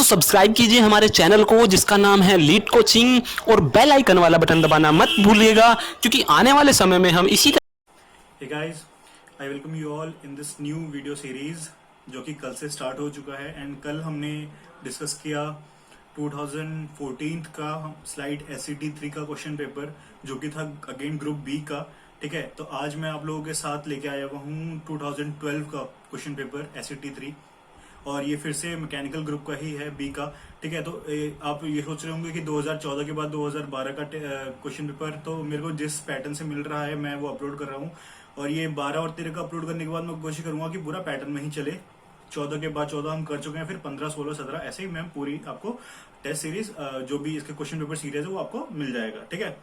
Subscribe कीजिए हमारे channel को जिसका नाम है लीड कोचिंग और बेल आइकन वाला बटन दबाना मत भूलिएगा क्योंकि आने वाले समय में हम इसी Hey guys, I welcome you all in this new video series जो कि कल से स्टार्ट हो चुका है एंड कल हमने डिस्कस किया 2014 का स्लाइड SCT 3 का क्वेश्चन पेपर जो कि था अगेन ग्रुप बी का। ठीक है, तो आज मैं आप लोगों के साथ लेके आया हुआ हूँ 2012 का क्वेश्चन पेपर SCT 3 और ये फिर से मैकेनिकल ग्रुप का ही है बी का। ठीक है, तो आप ये सोच रहे होंगे कि 2014 के बाद 2012 का क्वेश्चन पेपर तो मेरे को जिस पैटर्न से मिल रहा है मैं वो अपलोड कर रहा हूँ और ये 12 और 13 का अपलोड करने के बाद मैं कोशिश करूंगा कि पूरा पैटर्न में ही चले। 14 के बाद 14 हम कर चुके हैं, फिर 15, 16, 17 ऐसे ही मैं पूरी आपको टेस्ट सीरीज जो भी इसके क्वेश्चन पेपर सीरीज है वो आपको मिल जाएगा। ठीक है,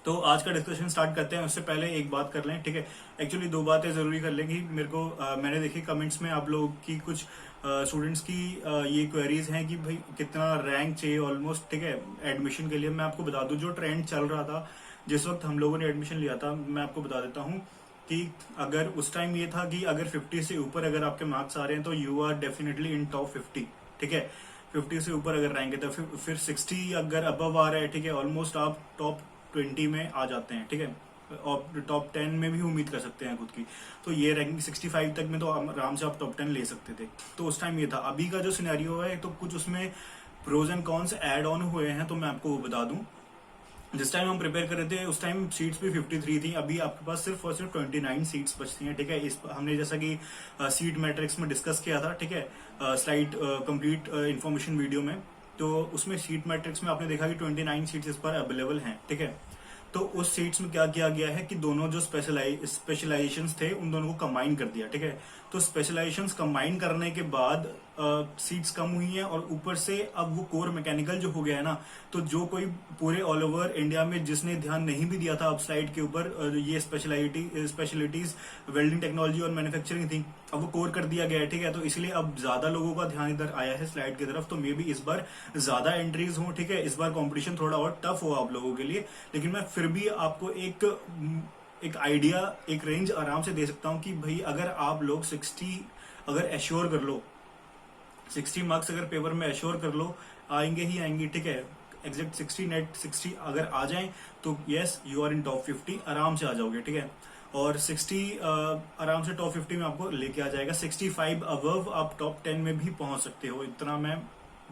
तो आज का डिस्कशन स्टार्ट करते हैं। उससे पहले एक बात कर लें। ठीक है, एक्चुअली दो बातें जरूरी कर लें कि मेरे को मैंने देखी कमेंट्स में आप लोगों की कुछ स्टूडेंट्स की ये क्वेरीज हैं कि भाई कितना रैंक चाहिए ऑलमोस्ट। ठीक है, एडमिशन के लिए मैं आपको बता दूं जो ट्रेंड चल रहा था जिस वक्त हम लोगों ने एडमिशन लिया था, मैं आपको बता देता हूँ कि अगर उस टाइम ये था कि अगर 50 से ऊपर अगर आपके मार्क्स आ रहे हैं तो you are definitely in top 50। ठीक है, 50 से ऊपर अगर रैंक है तो फिर 60 अगर अबव आ रहा है, ठीक है, ऑलमोस्ट आप टॉप 20 में आ जाते हैं। ठीक है, और टॉप 10 में भी उम्मीद कर सकते हैं खुद की। तो ये रैंकिंग 65 तक में तो आराम से आप टॉप 10 ले सकते थे। तो उस टाइम ये था। अभी का जो सिनेरियो है तो कुछ उसमें pros and cons add on हुए हैं, तो मैं आपको वो बता दूं। जिस टाइम हम प्रिपेयर कर रहे थे उस टाइम सीट्स भी 53 थी, अभी आपके पास सिर्फ और सिर्फ 29 सीट्स बचती हैं। ठीक है, इस हमने जैसा कि सीट मैट्रिक्स में डिस्कस किया था। ठीक है, स्लाइड कंप्लीट इन्फॉर्मेशन वीडियो में, तो उसमें सीट मैट्रिक्स में आपने देखा कि 29 सीट्स इस पर अवेलेबल हैं। ठीक है, तो उस सीट्स में क्या किया गया है कि दोनों जो स्पेशलाइजेशंस थे उन दोनों को कंबाइन कर दिया। ठीक है, तो स्पेशलाइजेशंस कंबाइन करने के बाद सीट्स कम हुई हैं और ऊपर से अब वो कोर मैकेनिकल जो हो गया है ना, तो जो कोई पूरे ऑल ओवर इंडिया में जिसने ध्यान नहीं भी दिया था अब स्लाइड के ऊपर ये स्पेशलिटीज वेल्डिंग टेक्नोलॉजी और मैन्युफैक्चरिंग थी, अब वो कोर कर दिया गया है। ठीक है, तो इसलिए अब ज्यादा लोगों का ध्यान इधर आया है स्लाइड की तरफ, तो मे बी इस बार ज्यादा एंट्रीज हो। ठीक है, इस बार कॉम्पिटिशन थोड़ा और टफ हो आप लोगों के लिए, लेकिन मैं फिर भी आपको एक आइडिया, एक रेंज आराम से दे सकता हूं कि भाई अगर आप लोग 60 अगर एश्योर कर लो, 60 मार्क्स अगर पेपर में एश्योर कर लो, आएंगे ही आएंगे। ठीक है, एग्जैक्ट 60 नेट 60 अगर आ जाएं तो yes you are in top 50, आराम से आ जाओगे। ठीक है, और 60 आराम से टॉप 50 में आपको लेके आ जाएगा। 65 अबव आप टॉप 10 में भी पहुंच सकते हो, इतना मैं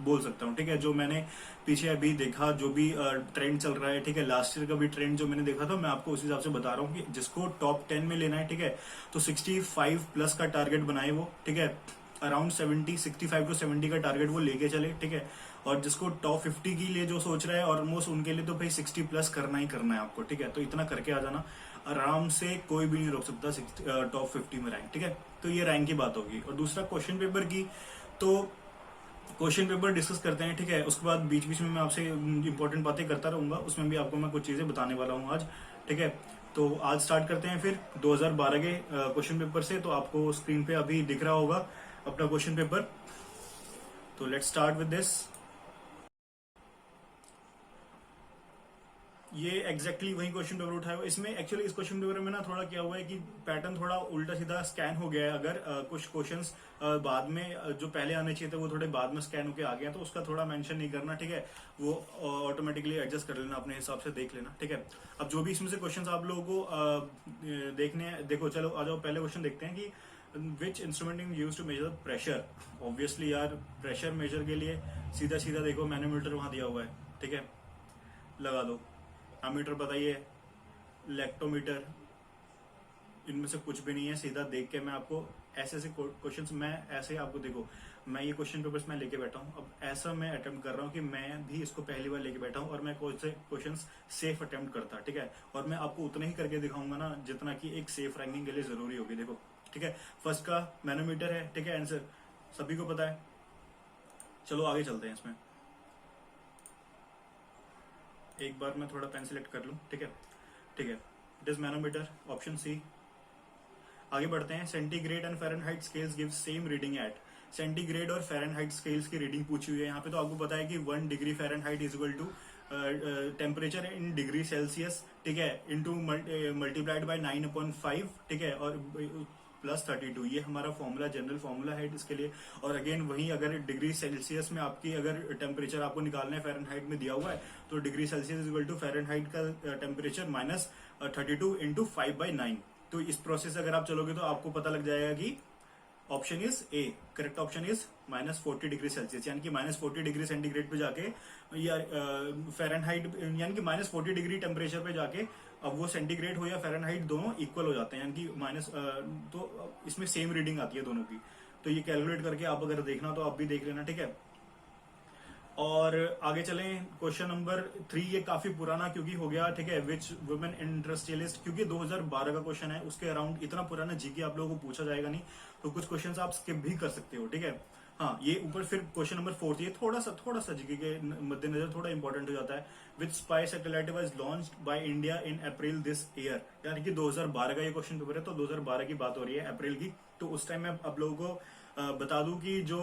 बोल सकता हूँ। ठीक है, जो मैंने पीछे अभी देखा, जो भी ट्रेंड चल रहा है, ठीक है, लास्ट ईयर का भी ट्रेंड जो मैंने देखा था, मैं आपको उस हिसाब से बता रहा हूँ कि जिसको टॉप 10 में लेना है, ठीक है, तो 65 प्लस का टारगेट बनाए वो। ठीक है, अराउंड 65 टू 70 का टारगेट वो लेके चले। ठीक है, और जिसको टॉप 50 के लिए जो सोच रहा है ऑलमोस्ट उनके लिए तो भाई 60 प्लस करना ही करना है आपको। ठीक है, तो इतना करके आ जाना, आराम से कोई भी नहीं रोक सकता टॉप 50 में रैंक। ठीक है, तो ये रैंक की बात होगी। और दूसरा क्वेश्चन पेपर की, तो क्वेश्चन पेपर डिस्कस करते हैं। ठीक है, उसके बाद बीच बीच में मैं आपसे इंपॉर्टेंट बातें करता रहूंगा, उसमें भी आपको मैं कुछ चीजें बताने वाला हूँ आज। ठीक है, तो आज स्टार्ट करते हैं फिर 2012 के क्वेश्चन पेपर से। तो आपको स्क्रीन पे अभी दिख रहा होगा अपना क्वेश्चन पेपर, तो लेट्स स्टार्ट विद दिस। ये एग्जैक्टली वही क्वेश्चन पेपर उठाया हुआ। इसमें एक्चुअली इस क्वेश्चन पेपर में ना थोड़ा क्या हुआ है कि पैटर्न थोड़ा उल्टा सीधा स्कैन हो गया है। अगर कुछ क्वेश्चंस बाद में जो पहले आने चाहिए थे वो थोड़े बाद में स्कैन होके आ गए, तो उसका थोड़ा मेंशन नहीं करना। ठीक है, वो ऑटोमेटिकली एडजस्ट कर लेना, अपने हिसाब से देख लेना। ठीक है, अब जो भी इसमें से क्वेश्चन आप लोगों को देखने हैं, देखो चलो आ जाओ, पहले क्वेश्चन देखते हैं कि which instrument use to measure pressure. Obviously यार प्रेशर मेजर के लिए सीधा सीधा देखो मैनोमीटर वहां दिया हुआ है। ठीक है, लगा दो। एमीटर बताइए, लैक्टोमीटर, इनमें से कुछ भी नहीं है। सीधा देख के मैं आपको ऐसे ऐसे क्वेश्चंस, मैं ऐसे आपको देखो, मैं ये क्वेश्चन पेपर्स मैं लेके बैठा हूँ। अब ऐसा मैं अटेम्प्ट कर रहा हूँ कि मैं भी इसको पहली बार लेके बैठा हूँ और मैं कौन से क्वेश्चंस सेफ अटेम्प्ट करता। ठीक है, और मैं आपको उतना ही करके दिखाऊंगा ना जितना कि एक सेफ रैंकिंग के लिए जरूरी होगी। देखो, ठीक है, फर्स्ट का मैनोमीटर है। ठीक है, आंसर सभी को पता है। चलो आगे चलते हैं इसमें। एक बार मैं थोड़ा पेन सिलेक्ट कर लूं। ठीक है, ठीक है, it is manometer, option C. आगे बढ़ते हैं। Centigrade and Fahrenheit scales give same reading at. Centigrade और फ़ारेनहाइट स्केल्स की रीडिंग पूछी हुई है यहाँ पे। तो आपको पता है कि 1 degree Fahrenheit is equal to temperature in degree Celsius. ठीक है, इनटू मल्टीप्लाइड बाय 9/5। ठीक है, और प्लस 32, ये हमारा फॉर्मूला, जनरल फॉर्मूला है इसके लिए। और अगेन वहीं अगर डिग्री सेल्सियस में आपकी अगर टेम्परेचर आपको निकालना है फ़ारेनहाइट में दिया हुआ है, तो degree Celsius is equal to Fahrenheit का टेम्परेचर माइनस 32 इंटू 5/9। तो इस प्रोसेस अगर आप चलोगे तो आपको पता लग जाएगा कि option is a, correct option is -40 degree Celsius, यानी कि -40 डिग्री सेंटीग्रेड पे जाके या फ़ारेनहाइट यानी कि -40 डिग्री टेम्परेचर पे जाके अब वो सेंटीग्रेड हो या फ़ारेनहाइट दोनों इक्वल हो जाते हैं, यानी कि तो इसमें सेम रीडिंग आती है दोनों की। तो ये कैलकुलेट करके आप अगर देखना तो आप भी देख लेना, ठीक है। और आगे चलें, क्वेश्चन नंबर 3, ये काफी पुराना क्योंकि हो गया, ठीक है। विच वुमेन इंडस्ट्रियलिस्ट, क्योंकि 2012 का क्वेश्चन है, उसके अराउंड इतना पुराना जीके आप लोगों को पूछा जाएगा नहीं, तो कुछ क्वेश्चंस आप स्किप भी कर सकते हो, ठीक है। हाँ, ये ऊपर फिर क्वेश्चन नंबर 4, ये थोड़ा सा जीके के मद्देनजर थोड़ा इंपॉर्टेंट हो जाता है। Which spy satellite was launched by India in April this year, यानी कि 2012 का ये क्वेश्चन पेपर है, तो 2012 की बात हो रही है, अप्रैल की। तो उस टाइम में आप लोगों को बता दूं कि जो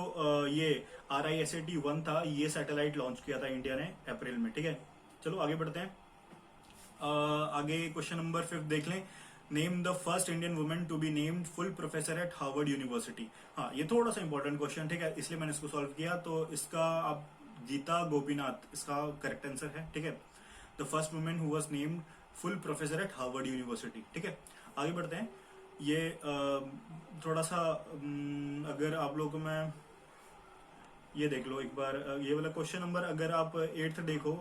ये RISAT-1 था, ये सैटेलाइट लॉन्च किया था इंडिया ने अप्रैल में, ठीक है। चलो आगे बढ़ते हैं। आगे क्वेश्चन नंबर 5 देख लें। Name the first Indian women to be named full professor at Harvard University. हाँ, ये थोड़ा सा इंपॉर्टेंट क्वेश्चन, ठीक है, इसलिए मैंने इसको सॉल्व किया। तो इसका आप गीता गोपीनाथ इसका करेक्ट आंसर है, ठीक है। The first women who was named full professor at Harvard university, ठीक है। आगे बढ़ते हैं। ये थोड़ा सा अगर आप लोगों को मैं ये देख लो एक बार, ये वाला क्वेश्चन नंबर अगर आप 8th देखो,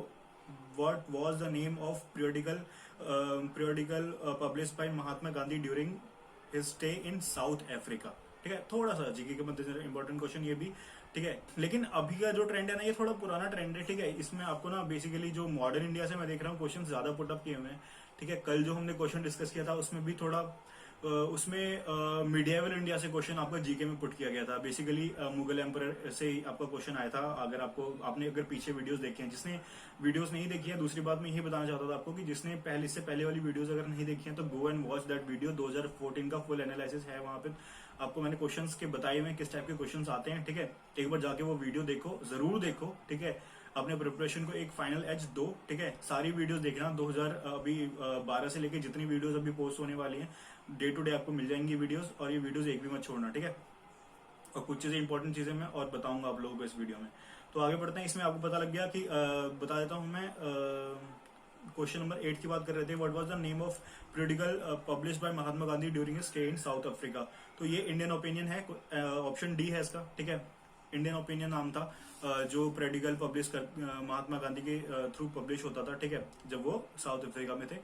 what was the name of periodical published by Mahatma Gandhi during his stay in south Africa, ठीक है। थोड़ा सा जीके के मद्देनजर इंपॉर्टेंट क्वेश्चन ये भी, ठीक है। लेकिन अभी का जो ट्रेंड है ना, ये थोड़ा पुराना ट्रेंड है, ठीक है। इसमें आपको ना बेसिकली जो मॉडर्न इंडिया से मैं देख रहा हूँ क्वेश्चन ज्यादा पुटअप किए हुए हैं, ठीक है। कल जो हमने क्वेश्चन डिस्कस किया था उसमें भी थोड़ा उसमें मिडिएवल इंडिया से क्वेश्चन आपका जीके में पुट किया गया था। बेसिकली मुगल एम्परर से ही आपका क्वेश्चन आया था। अगर आपने अगर पीछे वीडियोस देखे हैं, जिसने वीडियोस नहीं देखी है, दूसरी बात मैं यही बताना चाहता था आपको कि जिसने इससे पहले वाली वीडियोस अगर नहीं देखी है तो go and watch that video. 2014 का फुल एनालिसिस है, वहां पे आपको मैंने क्वेश्चंस के बताए हुए किस टाइप के क्वेश्चंस आते हैं, ठीक है। एक बार जाके वो वीडियो देखो, जरूर देखो, ठीक है। अपने प्रिपरेशन को एक फाइनल एज दो, ठीक है। सारी वीडियोस देखना, 2012 से लेके जितनी वीडियोस अभी पोस्ट होने वाली हैं, डे टू डे आपको मिल जाएंगी वीडियोस, और ये वीडियोस एक भी मत छोड़ना, ठीक है। और कुछ चीजें इंपॉर्टेंट चीजें मैं और बताऊंगा आप लोगों को इस वीडियो में। तो आगे बढ़ते हैं। इसमें आपको पता लग गया कि बता देता हूं मैं, क्वेश्चन नंबर 8 की बात कर रहे थे। What was the name of periodical published by Mahatma Gandhi during stay in south Africa. तो ये इंडियन ओपिनियन है, ऑप्शन डी है इसका, ठीक है। इंडियन ओपिनियन नाम था जो पीरियडिकल पब्लिश कर महात्मा गांधी के थ्रू पब्लिश होता था, ठीक है, जब वो साउथ अफ्रीका में थे।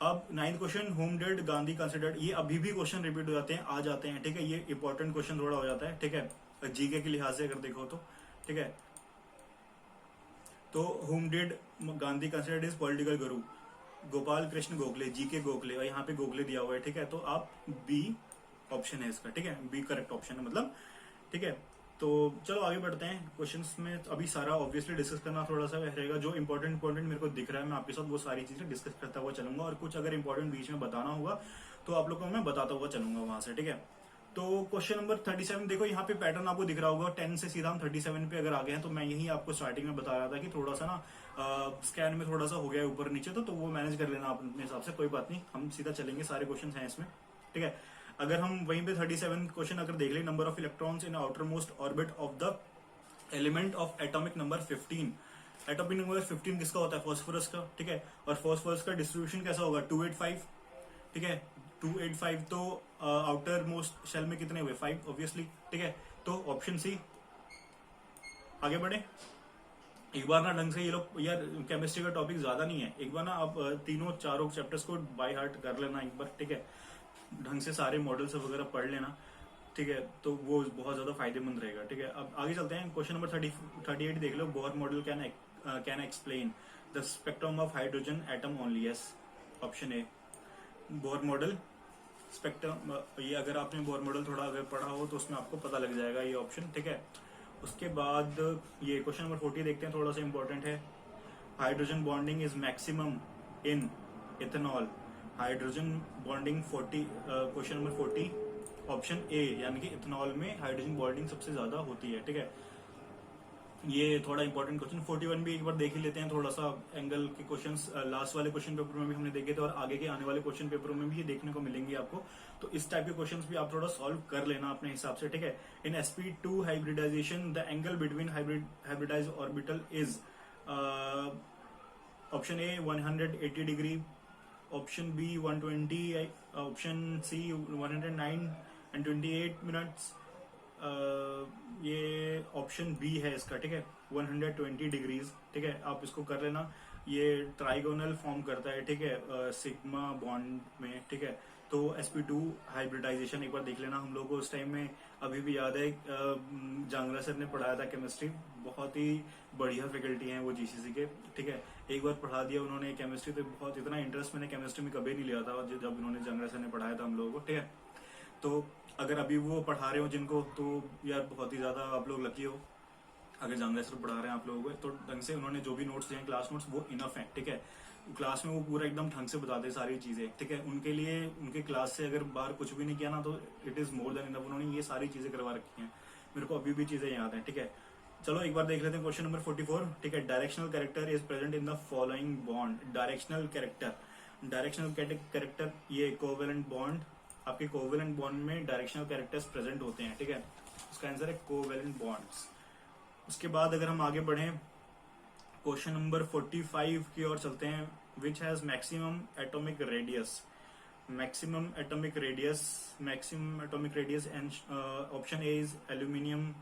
अब 9th question, home did Gandhi considered. ये अभी भी क्वेश्चन रिपीट हो जाते हैं, आ जाते हैं, ठीक है। ये इंपॉर्टेंट क्वेश्चन थोड़ा हो जाता है, ठीक है, जीके के लिहाज से अगर देखो तो, ठीक है। तो home did Gandhi considered is political Guru, Gopal Krishna Gokhale, GK Gokhale, और यहाँ पे गोखले दिया हुआ है, ठीक है। तो आप बी ऑप्शन है इसका, ठीक है, बी करेक्ट ऑप्शन है मतलब, ठीक है। तो चलो आगे बढ़ते हैं क्वेश्चंस में। अभी सारा ऑब्वियसली डिस्कस करना थोड़ा सा रहेगा, जो इंपॉर्टेंट मेरे को दिख रहा है मैं आपके साथ वो सारी चीजें डिस्कस करता हुआ चलूंगा, और कुछ अगर इंपॉर्टेंट बीच में बताना होगा तो आप लोगों को मैं बताता हुआ चलूंगा वहां से, ठीक है। तो क्वेश्चन नंबर 37 देखो, यहाँ पे पैटर्न आपको दिख रहा होगा, 10 से सीधा हम 37 पे अगर आ गए हैं। तो मैं यही आपको स्टार्टिंग में बता रहा था कि थोड़ा सा ना स्कैन में थोड़ा सा हो गया ऊपर नीचे, तो वो मैनेज कर लेना आप अपने हिसाब से, कोई बात नहीं, हम सीधा चलेंगे, सारे क्वेश्चन हैं इसमें, ठीक है। अगर हम वहीं पे 37 क्वेश्चन अगर देख ले, number of electrons in outer most orbit of the element of atomic number 15। Atomic number 15 किसका होता है? फास्फोरस का, ठीक है। और फास्फोरस का डिस्ट्रीब्यूशन कैसा होगा? 285, ठीक है। 285 तो आउटर मोस्ट शेल में कितने हुए? 5 ऑब्वियसली, ठीक है। तो ऑप्शन सी। आगे बढ़े, एक बार ना ढंग से ये लोग, यार केमिस्ट्री का टॉपिक ज्यादा नहीं है, एक बार ना आप तीनों चारों चैप्टर्स को बाय हार्ट कर लेना एक बार, ठीक है। ढंग से सारे मॉडल्स वगैरह पढ़ लेना, ठीक है, तो वो बहुत ज्यादा फायदेमंद रहेगा, ठीक है। अब आगे चलते हैं। क्वेश्चन नंबर 38 देख लो। Bohr model can explain the spectrum of hydrogen atom only. Yes, option A, Bohr model spectrum. ये अगर आपने बोहर मॉडल थोड़ा अगर पढ़ा हो तो उसमें आपको पता लग जाएगा ये ऑप्शन, ठीक है। उसके बाद ये क्वेश्चन नंबर 40 देखते हैं, थोड़ा सा इंपॉर्टेंट है। Hydrogen bonding is maximum in ethanol. Hydrogen bonding 40, question number 40 option A, यानी कि इथेनॉल में हाइड्रोजन बॉन्डिंग सबसे ज्यादा होती है, ठीक है। ये थोड़ा इंपॉर्टेंट क्वेश्चन 41 भी एक बार देख ही लेते हैं, थोड़ा सा एंगल के क्वेश्चंस लास्ट वाले क्वेश्चन पेपर में भी हमने देखे थे और आगे के आने वाले क्वेश्चन पेपर में भी ये देखने को मिलेंगे आपको। तो इस टाइप के क्वेश्चंस भी आप थोड़ा सॉल्व कर लेना अपने हिसाब से, ठीक है। In sp2 hybridisation the angle between hybridise orbital is option A 180 degree, option B 120, option C 109 and 28 minutes. ये ऑप्शन बी है इसका, ठीक है, 120 डिग्रीज, ठीक है। आप इसको कर लेना, ये ट्राइगोनल फॉर्म करता है, ठीक है, सिग्मा बॉन्ड में, ठीक है। तो sp2 हाइब्रिडाइजेशन एक बार देख लेना, हम लोग को उस टाइम में अभी भी याद है, जांगला सर ने पढ़ाया था केमिस्ट्री, बहुत ही बढ़िया फैकल्टी हैं वो जीसीसी के, ठीक है। एक बार पढ़ा दिया उन्होंने केमिस्ट्री, तो बहुत इतना इंटरेस्ट मैंने केमिस्ट्री में कभी नहीं लिया था जब उन्होंने जांगला सर ने पढ़ाया था हम लोगों को, ठीक है। तो अगर अभी वो पढ़ा रहे हो जिनको, तो यार बहुत ही ज्यादा आप लोग लकी हो। अगर जांगला सर पढ़ा रहे हैं आप लोगों को तो ढंग से उन्होंने जो भी नोट्स दिए क्लास नोट्स वो इनफ है, ठीक है। क्लास में वो पूरा एकदम ढंग से बताते सारी चीजें, ठीक है। उनके लिए उनके क्लास से अगर बाहर कुछ भी नहीं किया ना तो it is more than enough, उन्होंने ये सारी चीजें करवा रखी हैं, मेरे को अभी भी चीजें याद है, ठीक है। चलो एक बार देख लेते हैं क्वेश्चन नंबर 44, ठीक है। Directional character is present in the following bond. Directional character ये कोवेलेंट बॉन्ड, आपके कोवेलेंट बॉन्ड में डायरेक्शनल कैरेक्टर्स प्रेजेंट होते हैं, ठीक है। उसका आंसर है कोवेलेंट बॉन्ड्स। उसके बाद अगर हम आगे बढ़ें क्वेश्चन नंबर 45 की ओर चलते हैं। Which has maximum atomic radius, maximum atomic radius and option A is aluminium,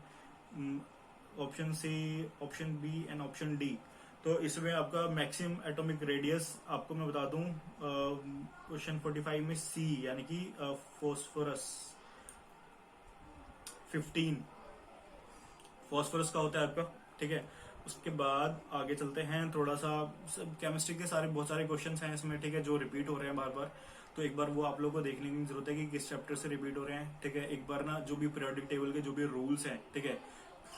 option C, option B and option D. तो इसमें आपका मैक्सिमम एटॉमिक रेडियस आपको मैं बता दूं क्वेश्चन 45 में सी यानी कि फॉस्फोरस 15 फॉस्फोरस का होता है आपका, ठीक है। उसके बाद आगे चलते हैं, थोड़ा सा केमिस्ट्री के बहुत सारे क्वेश्चंस हैं इसमें, ठीक है, जो रिपीट हो रहे हैं बार बार। तो एक बार वो आप लोगों को देखने की जरूरत है कि किस चैप्टर से रिपीट हो रहे हैं, ठीक है। एक बार ना जो भी पीरियोडिक टेबल के जो भी रूल्स हैं, ठीक है,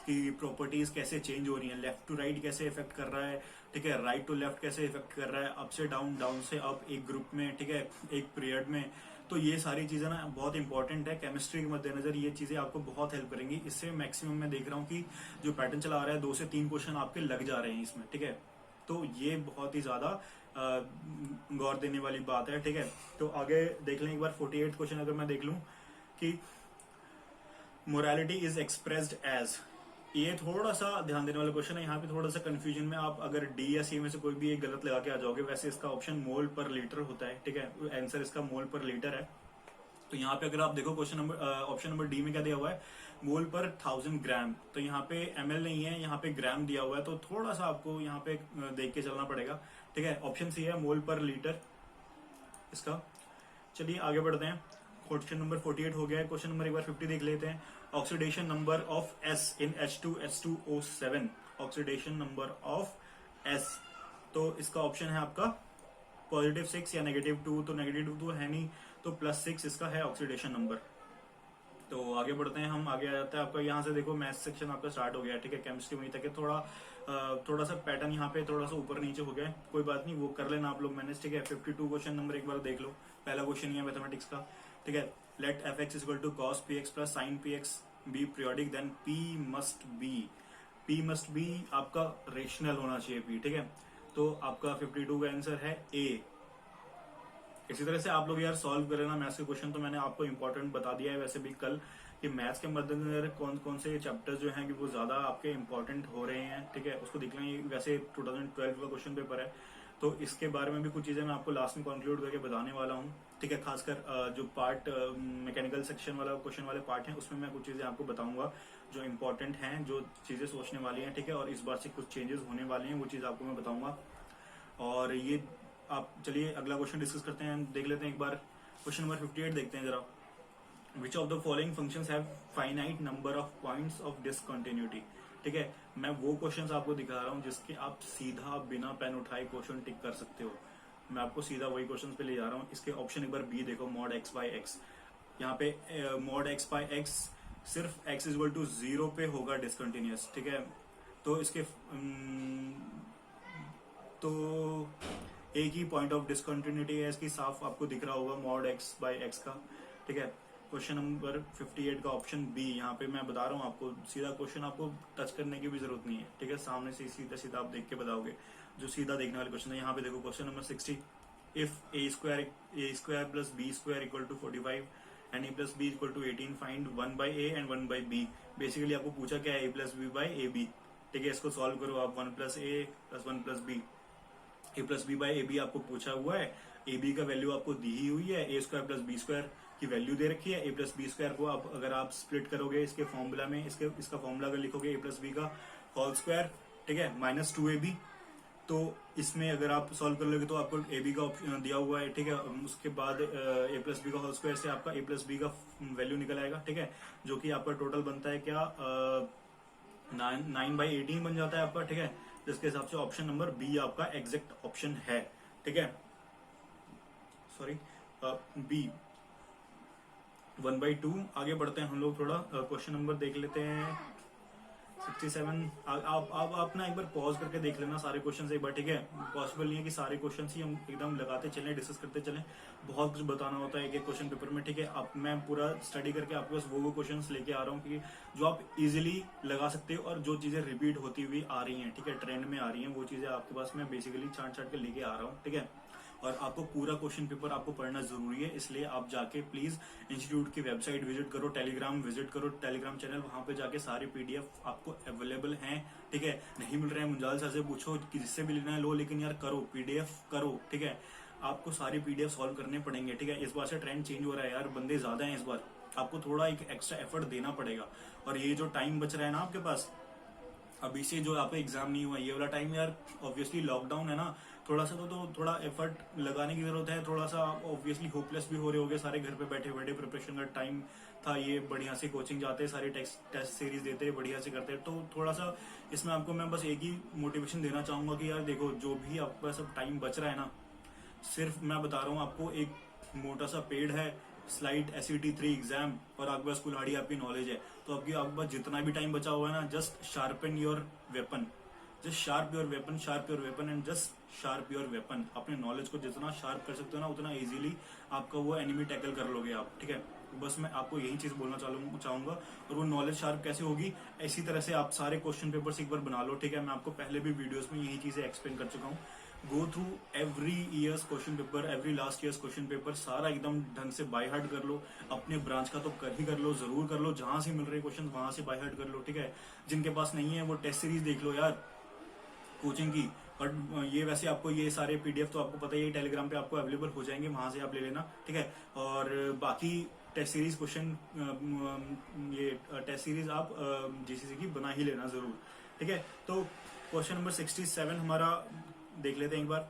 कि प्रॉपर्टीज कैसे चेंज हो रही हैं, लेफ्ट टू राइट कैसे इफेक्ट कर रहा है, ठीक है, राइट टू लेफ्ट कैसे इफेक्ट कर रहा है, अप से डाउन, डाउन से अप, एक ग्रुप में, ठीक है, एक पीरियड में। तो ये सारी चीजें ना बहुत इंपॉर्टेंट है केमिस्ट्री के मद्देनजर, ये चीजें आपको बहुत हेल्प करेंगी। इससे मैक्सिमम मैं देख रहा हूँ कि जो पैटर्न चला आ रहा है 2 से 3 क्वेश्चन आपके लग जा रहे हैं इसमें, ठीक है। तो ये बहुत ही ज्यादा गौर देने वाली बात है, ठीक है। तो आगे देख लें एक बार 48 क्वेश्चन अगर मैं देख लूं कि मोरालिटी इज एक्सप्रेस्ड एज, ये थोड़ा सा ध्यान देने वाला क्वेश्चन है। यहाँ पे थोड़ा सा कंफ्यूजन में आप अगर डी या सी में से कोई भी एक गलत लगा के आ जाओगे। वैसे इसका ऑप्शन मोल पर लीटर होता है, ठीक है, आंसर इसका मोल पर लीटर है। तो यहाँ पे अगर आप देखो question number option number D में क्या दिया हुआ है, मोल पर 1000 ग्राम। तो यहाँ पे ml नहीं है, यहाँ पे ग्राम दिया हुआ है, तो थोड़ा सा आपको यहाँ पे देख के चलना पड़ेगा, ठीक है। ऑप्शन सी है मोल पर लीटर इसका। चलिए आगे बढ़ते हैं, क्वेश्चन नंबर 48 हो गया है। क्वेश्चन नंबर एक बार 50 देख लेते हैं। Oxidation number of S in H2SO7, oxidation number of S। तो इसका ऑप्शन है आपका +6 या -2, तो -2 तो है नहीं, तो +6 इसका है ऑक्सीडेशन नंबर। तो आगे बढ़ते हैं हम, आगे आ जाता है आपका, यहाँ से देखो मैथ्स सेक्शन आपका स्टार्ट हो गया है, ठीक है। केमिस्ट्री वहीं तक है, थोड़ा सा पैटर्न यहाँ पे थोड़ा सा ऊपर नीचे हो गया है, कोई बात नहीं, वो कर लेना आप लोग मैनेज, ठीक है। 52 क्वेश्चन नंबर एक बार देख लो, पहला क्वेश्चन ही है मैथमेटिक्स का, ठीक है। Let fx equal to cos px plus sin px be periodic, then p must be आपका रेशनल होना चाहिए p, ठीक है। तो आपका 52 का आंसर है ए। इसी तरह से आप लोग यार सॉल्व कर लेना मैथ्स के क्वेश्चन। तो मैंने आपको इंपॉर्टेंट बता दिया है वैसे भी कल कि मैथ्स के मद्देनजर कौन कौन से चैप्टर्स जो हैं कि वो ज्यादा आपके इंपॉर्टेंट हो रहे हैं, ठीक है, उसको देख लेंगे। वैसे 2012 का क्वेश्चन पेपर है, तो इसके बारे में भी कुछ चीजें मैं आपको लास्ट में कंक्लूड करके बताने वाला हूँ, ठीक है। खासकर जो पार्ट मैकेनिकल सेक्शन वाला क्वेश्चन वाले पार्ट है, उसमें मैं कुछ चीजें आपको बताऊंगा जो इंपॉर्टेंट हैं, जो चीजें सोचने वाली हैं, ठीक है। और इस बार से कुछ चेंजेस होने वाले हैं, वो चीज आपको मैं बताऊंगा। और ये आप चलिए अगला क्वेश्चन डिस्कस करते हैं, देख लेते हैं एक बार। क्वेश्चन नंबर 58 देखते हैं जरा। Which of the following functions have finite number of points of discontinuity, ठीक है। मैं वो क्वेश्चंस आपको दिखा रहा हूं जिसके आप सीधा बिना पेन उठाए क्वेश्चन टिक कर सकते हो। मैं आपको सीधा वही क्वेश्चन पे ले जा रहा हूँ। इसके ऑप्शन एक बार बी देखो, mod x by x। यहाँ पे mod x by x सिर्फ x इक्वल टू 0 पे होगा डिसकंटिन्यूअस, ठीक है। तो इसके तो एक ही पॉइंट ऑफ डिसकंटिन्यूटी है इसकी, साफ आपको दिख रहा होगा mod x by x का, ठीक है। क्वेश्चन नंबर 58 का ऑप्शन बी। यहाँ पे मैं बता रहा हूँ आपको, सीधा क्वेश्चन आपको टच करने की भी जरूरत नहीं है, ठीक है, सामने से सीधा सीधा आप देख के बताओगे, जो सीधा देखने वाले क्वेश्चन है। यहाँ पे देखो question number 60, if A square plus B square equal to 45 and A plus B equal to 18 find 1 by A and 1 by B. Basically आपको पूछा क्या है, A plus B by A B, ठीक है। इसको सॉल्व करो आप, 1 plus A plus 1 plus B, A plus B by A B आपको पूछा हुआ है, ए बी का वैल्यू आपको दी ही हुई है, ए स्क्वायर प्लस बी स्क्वायर की वैल्यू दे रखी है। ए प्लस बी स्क्वायर को आप अगर आप स्प्लिट करोगे इसके फॉर्मूला में, इसका फॉर्मूला अगर लिखोगे ए प्लस बी का होल स्क्वायर, ठीक है, माइनस 2ab, तो इसमें अगर आप सॉल्व कर लोगे तो आपको ए बी का ऑप्शन दिया हुआ है, ठीक है। उसके बाद ए प्लस बी का होल स्क्वायर से आपका ए प्लस बी का वैल्यू निकल आएगा, ठीक है, जो कि आपका टोटल बनता है क्या, 9/18 बन जाता है आपका, ठीक है। जिसके हिसाब से ऑप्शन नंबर बी आपका एग्जैक्ट ऑप्शन है, ठीक है, सॉरी बी 1/2। आगे बढ़ते हैं हम लोग, थोड़ा क्वेश्चन नंबर देख लेते हैं 67। आप ना एक बार पॉज करके देख लेना सारे क्वेश्चन एक बार, ठीक है। पॉसिबल नहीं है कि सारे क्वेश्चन ही हम एकदम लगाते चलें, डिस्कस करते चलें, बहुत कुछ बताना होता है एक एक क्वेश्चन पेपर में, ठीक है। अब मैं पूरा स्टडी करके आपके पास वो क्वेश्चन लेके आ रहा हूँ कि जो आप इजिली लगा सकते हो और जो चीजें रिपीट होती हुई आ रही हैं, ठीक है, ट्रेंड में आ रही हैं, वो चीजें आपके पास मैं बेसिकली छांट छांट के लेके आ रहा हूँ, ठीक है। और आपको पूरा क्वेश्चन पेपर आपको पढ़ना जरूरी है, इसलिए आप जाके प्लीज इंस्टीट्यूट की वेबसाइट विजिट करो, टेलीग्राम विजिट करो, टेलीग्राम चैनल, वहां पे जाके सारे पीडीएफ आपको अवेलेबल हैं, ठीक है। नहीं मिल रहे हैं मुंजाल सर से पूछो कि जिससे भी लेना है लो, लेकिन यार करो, पीडीएफ करो, ठीक है। आपको सारे पीडीएफ सॉल्व करने पड़ेंगे, ठीक है। इस बार से ट्रेंड चेंज हो रहा है यार, बंदे ज्यादा हैं इस बार, आपको थोड़ा एक एक्स्ट्रा एफर्ट देना पड़ेगा। और ये जो टाइम बच रहा है ना आपके पास, अभी से जो आपका एग्जाम नहीं हुआ, ये वाला टाइम यार ऑब्वियसली लॉकडाउन है ना, थोड़ा सा तो थोड़ा एफर्ट लगाने की जरूरत है। थोड़ा सा ऑब्वियसली होपलेस भी हो रहे होगे सारे, घर पे बैठे बैठे प्रिपरेशन का टाइम था ये, बढ़िया से कोचिंग जाते, सारी टेस्ट सीरीज देते, बढ़िया से करते, तो थोड़ा सा इसमें आपको मैं बस एक ही मोटिवेशन देना चाहूंगा कि यार देखो, जो भी आपके पास अब टाइम बच रहा है ना, सिर्फ मैं बता रहा हूँ आपको, एक मोटा सा पेड़ है, स्लाइड SET 3 एग्जाम, और आपके पास कुल्हाड़ी आपकी नॉलेज है, तो आपके पास जितना भी टाइम बचा हुआ है ना, just sharpen your weapon, just sharp your weapon and just sharp your weapon. अपने नॉलेज को जितना शार्प कर सकते हो ना, उतना इजीली आपका वो एनिमी टैकल कर लोगे आप, ठीक है। बस मैं आपको यही चीज बोलना चाहूंगा। और वो नॉलेज शार्प कैसे होगी, इसी तरह से आप सारे क्वेश्चन पेपर्स एक बार बना लो, ठीक है। मैं आपको पहले भी वीडियोस में यही चीजें एक्सप्लेन कर चुका हूँ। Go through every years question paper, every last years question paper, सारा एकदम ढंग से बाय हार्ट कर लो। अपने ब्रांच का तो कर ही कर लो, जरूर कर लो, जहां से मिल रहे क्वेश्चन वहां से बाय हार्ट कर लो, ठीक है। जिनके पास नहीं है वो टेस्ट सीरीज देख लो यार कोचिंग की। और ये वैसे आपको ये सारे पीडीएफ तो आपको पता ही है, टेलीग्राम पे आपको अवेलेबल हो जाएंगे, वहां से आप ले लेना, ठीक है। और बाकी टेस्ट सीरीज क्वेश्चन, ये टेस्ट सीरीज आप जीसीसी की बना ही लेना जरूर, ठीक है। तो क्वेश्चन नंबर 67 हमारा देख लेते हैं एक बार।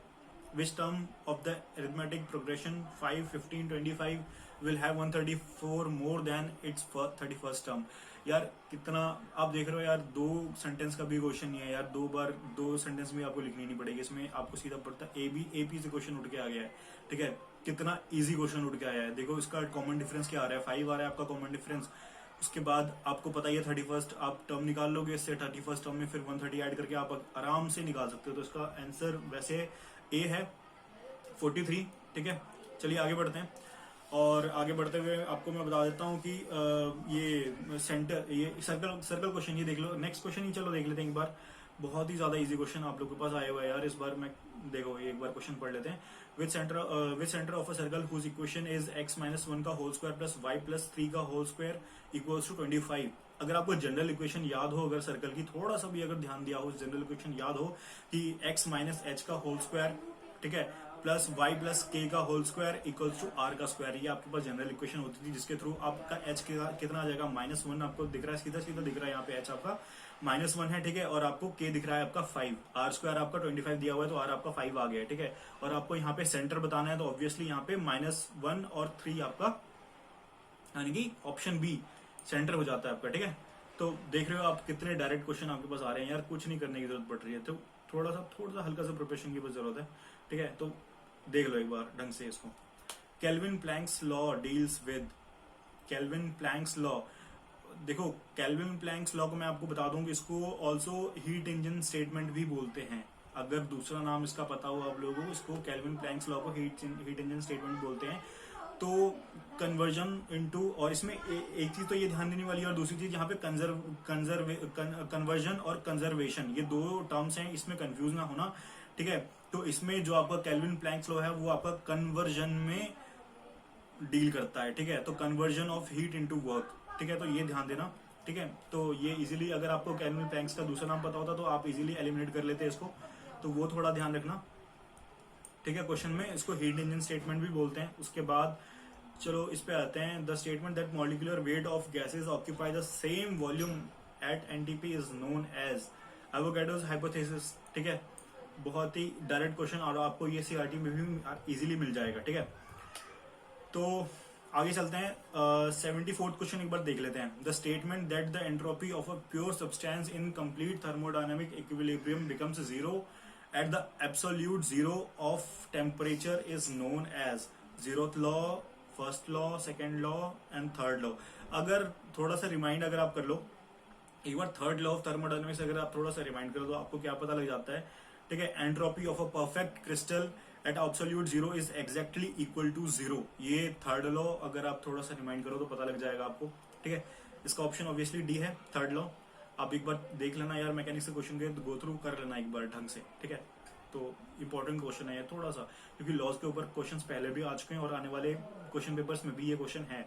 Which term of the arithmetic progression 5, 15, 25 will have 134 more than its 31st term? यार कितना आप देख रहे हो यार, 2 सेंटेंस का भी क्वेश्चन नहीं है यार, 2 बार 2 सेंटेंस में आपको लिखनी नहीं पड़ेगी, इसमें आपको सीधा पड़ता है AP से क्वेश्चन उठ के आ गया है, ठीक है। कितना इजी क्वेश्चन उठ के आया है, देखो इसका कॉमन डिफरेंस क्या आ रहा है, 5 आ रहा है आपका कॉमन डिफरेंस। उसके बाद आपको पता ही है 31st, आप टर्म निकाल लोगे, इससे 31st टर्म में फिर 130 ऐड करके आप आराम से निकाल सकते हो। तो इसका आंसर वैसे ए है 43, ठीक है। चलिए आगे बढ़ते हैं, और आगे बढ़ते हुए आपको मैं बता देता हूँ कि ये सेंटर, ये सर्कल क्वेश्चन, ये देख लो, नेक्स्ट क्वेश्चन ही चलो देख लेते हैं एक बार। बहुत ही ज्यादा इजी क्वेश्चन आप लोगों के पास आया हुआ है यार इस बार। मैं देखो एक बार क्वेश्चन पढ़ लेते हैं। Which centre of a circle whose equation is x-1 का होल स्क्वायर प्लस y+3 का होल स्क्वायर इक्वल्स टू 25। अगर आपको जनरल इक्वेशन याद हो, अगर सर्कल की थोड़ा सा भी अगर ध्यान दिया हो, जनरल इक्वेशन याद हो कि x-h का होल स्क्वायर, ठीक है, प्लस y+k का whole square equals to r का स्क्वायर, ये आपके पास जनरल इक्वेशन होती थी, जिसके थ्रू आपका h कितना आ जाएगा, -1 आपको दिख रहा है, सीधा सीधा दिख रहा है यहाँ पे h आपका -1 है, ठीक है। और आपको k दिख रहा है आपका 5, r स्क्वायर आपका 25 दिया हुआ है, तो r आपका 5 आ गया है, ठीक है। और आपको यहाँ पे सेंटर बताना है, तो ऑब्वियसली यहाँ पे -1 और 3 आपका, यानी कि ऑप्शन बी सेंटर हो जाता है आपका, ठीक है। तो देख रहे हो आप कितने डायरेक्ट क्वेश्चन आपके पास आ रहे हैं यार, कुछ नहीं करने की जरूरत पड़ रही है, तो थोड़ा सा हल्का सा प्रिपरेशन की बस जरूरत है, ठीक है। तो देख लो एक बार ढंग से इसको। Kelvin planks law deals with, kelvin planks law, देखो केल्विन प्लैंक्स लॉ को मैं आपको बता दूं कि इसको ऑल्सो हीट इंजन स्टेटमेंट भी बोलते हैं। अगर दूसरा नाम इसका पता हो आप लोगों को, इसको केल्विन प्लैंक्स लॉ को हीट इंजन स्टेटमेंट बोलते हैं। तो कन्वर्जन इनटू, और इसमें एक चीज तो ये ध्यान देने वाली है, और दूसरी चीज यहाँ पे कन्वर्जन और कंजर्वेशन, ये दो टर्म्स हैं, इसमें कंफ्यूज ना होना, ठीक है। तो इसमें जो आपका केल्विन प्लैंक्स लॉ है वो आपका कन्वर्जन में डील करता है, ठीक है। तो conversion of heat into work, ठीक है, तो ये ध्यान देना, ठीक है। तो ये इजीली, अगर आपको केल्विन प्लैंक्स का दूसरा नाम पता होता तो आप इजीली एलिमिनेट कर लेते इसको, तो वो थोड़ा ध्यान रखना, ठीक है। क्वेश्चन में इसको हीट इंजन स्टेटमेंट भी बोलते हैं। उसके बाद चलो इस पे आते हैं, the statement that molecular weight of gases occupy the same volume at NTP is known as Avogadro's hypothesis, ठीक है। बहुत ही डायरेक्ट क्वेश्चन, और आपको ये सीआरटी में भी इजीली मिल जाएगा, ठीक है। तो आगे चलते हैं, 74th क्वेश्चन एक बार देख लेते हैं। The statement that the entropy of a pure substance in complete thermodynamic equilibrium becomes zero at the absolute zero of temperature is known as zeroth law, first law, second law and third law. अगर थोड़ा सा remind अगर आप कर लो एक बार, third law of thermodynamics अगर आप थोड़ा सा रिमाइंड करो तो आपको क्या पता लग जाता है, ठीक है। Entropy of a perfect crystal at absolute zero is exactly equal to zero, ये थर्ड लॉ अगर आप थोड़ा सा रिमाइंड करो तो पता लग जाएगा आपको, ठीक है। इसका ऑप्शन ऑब्वियसली डी है, थर्ड लॉ। आप एक बार देख लेना यार, मैकेनिक्स के क्वेश्चन के गो थ्रू कर लेना एक बार ढंग से, ठीक है। तो इंपॉर्टेंट क्वेश्चन है थोड़ा सा, क्योंकि लॉज के ऊपर क्वेश्चंस पहले भी आ चुके हैं और आने वाले क्वेश्चन पेपर्स में भी ये क्वेश्चन है,